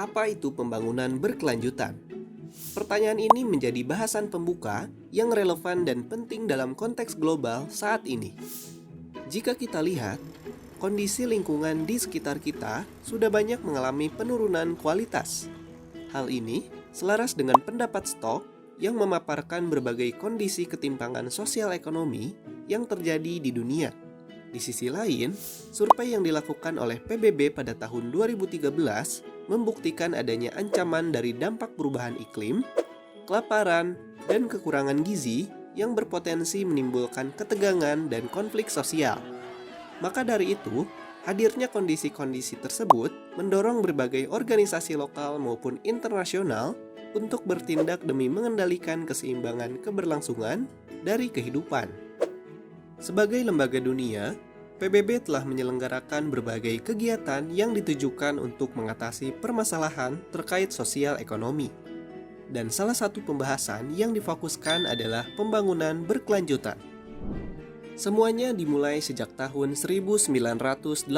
Apa itu pembangunan berkelanjutan? Pertanyaan ini menjadi bahasan pembuka yang relevan dan penting dalam konteks global saat ini. Jika kita lihat, kondisi lingkungan di sekitar kita sudah banyak mengalami penurunan kualitas. Hal ini selaras dengan pendapat Stock yang memaparkan berbagai kondisi ketimpangan sosial ekonomi yang terjadi di dunia. Di sisi lain, survei yang dilakukan oleh PBB pada tahun 2013 membuktikan adanya ancaman dari dampak perubahan iklim, kelaparan, dan kekurangan gizi yang berpotensi menimbulkan ketegangan dan konflik sosial. Maka dari itu, hadirnya kondisi-kondisi tersebut mendorong berbagai organisasi lokal maupun internasional untuk bertindak demi mengendalikan keseimbangan keberlangsungan dari kehidupan. Sebagai lembaga dunia, PBB telah menyelenggarakan berbagai kegiatan yang ditujukan untuk mengatasi permasalahan terkait sosial ekonomi. Dan salah satu pembahasan yang difokuskan adalah pembangunan berkelanjutan. Semuanya dimulai sejak tahun 1987,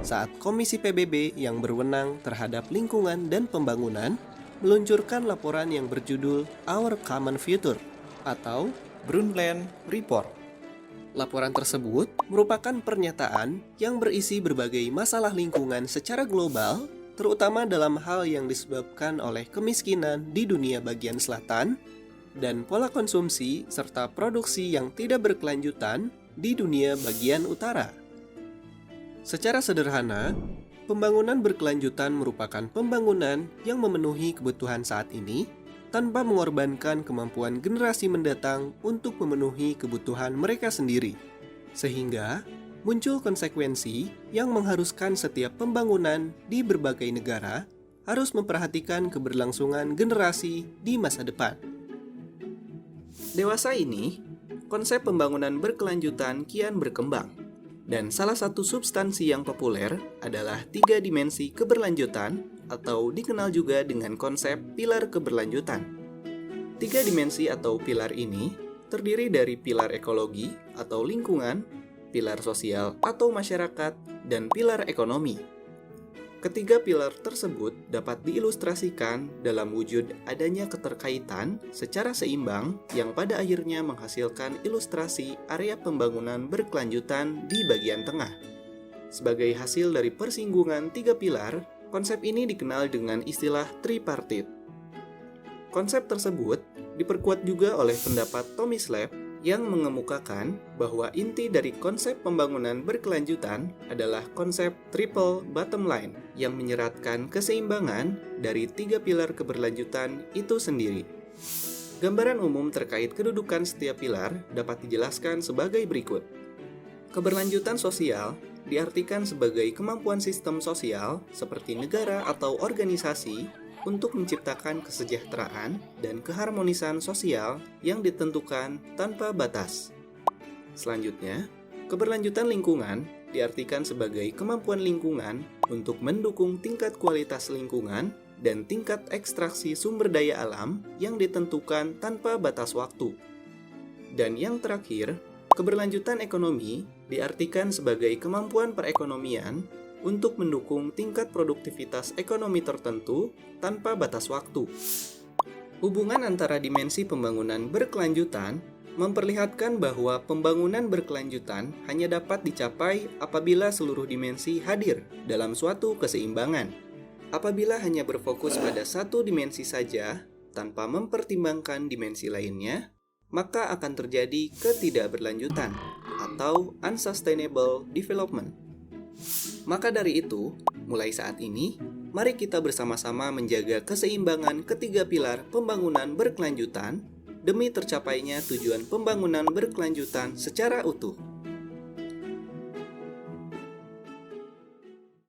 saat Komisi PBB yang berwenang terhadap lingkungan dan pembangunan meluncurkan laporan yang berjudul Our Common Future atau Brundtland Report. Laporan tersebut merupakan pernyataan yang berisi berbagai masalah lingkungan secara global, terutama dalam hal yang disebabkan oleh kemiskinan di dunia bagian selatan dan pola konsumsi serta produksi yang tidak berkelanjutan di dunia bagian utara. Secara sederhana, pembangunan berkelanjutan merupakan pembangunan yang memenuhi kebutuhan saat ini tanpa mengorbankan kemampuan generasi mendatang untuk memenuhi kebutuhan mereka sendiri. Sehingga muncul konsekuensi yang mengharuskan setiap pembangunan di berbagai negara harus memperhatikan keberlangsungan generasi di masa depan. Dewasa ini, konsep pembangunan berkelanjutan kian berkembang. Dan salah satu substansi yang populer adalah 3 dimensi keberlanjutan atau dikenal juga dengan konsep pilar keberlanjutan. 3 dimensi atau pilar ini terdiri dari pilar ekologi atau lingkungan, pilar sosial atau masyarakat, dan pilar ekonomi. Ketiga pilar tersebut dapat diilustrasikan dalam wujud adanya keterkaitan secara seimbang yang pada akhirnya menghasilkan ilustrasi area pembangunan berkelanjutan di bagian tengah. Sebagai hasil dari persinggungan 3 pilar, konsep ini dikenal dengan istilah tripartite. Konsep tersebut diperkuat juga oleh pendapat Tommy Slab yang mengemukakan bahwa inti dari konsep pembangunan berkelanjutan adalah konsep triple bottom line yang menyeratkan keseimbangan dari 3 pilar keberlanjutan itu sendiri. Gambaran umum terkait kedudukan setiap pilar dapat dijelaskan sebagai berikut. Keberlanjutan sosial diartikan sebagai kemampuan sistem sosial seperti negara atau organisasi untuk menciptakan kesejahteraan dan keharmonisan sosial yang ditentukan tanpa batas. Selanjutnya, keberlanjutan lingkungan diartikan sebagai kemampuan lingkungan untuk mendukung tingkat kualitas lingkungan dan tingkat ekstraksi sumber daya alam yang ditentukan tanpa batas waktu. Dan yang terakhir, keberlanjutan ekonomi diartikan sebagai kemampuan perekonomian untuk mendukung tingkat produktivitas ekonomi tertentu tanpa batas waktu. Hubungan antara dimensi pembangunan berkelanjutan memperlihatkan bahwa pembangunan berkelanjutan hanya dapat dicapai apabila seluruh dimensi hadir dalam suatu keseimbangan. Apabila hanya berfokus pada satu dimensi saja tanpa mempertimbangkan dimensi lainnya, maka akan terjadi ketidakberlanjutan atau unsustainable development. Maka dari itu, mulai saat ini, mari kita bersama-sama menjaga keseimbangan ketiga pilar pembangunan berkelanjutan demi tercapainya tujuan pembangunan berkelanjutan secara utuh.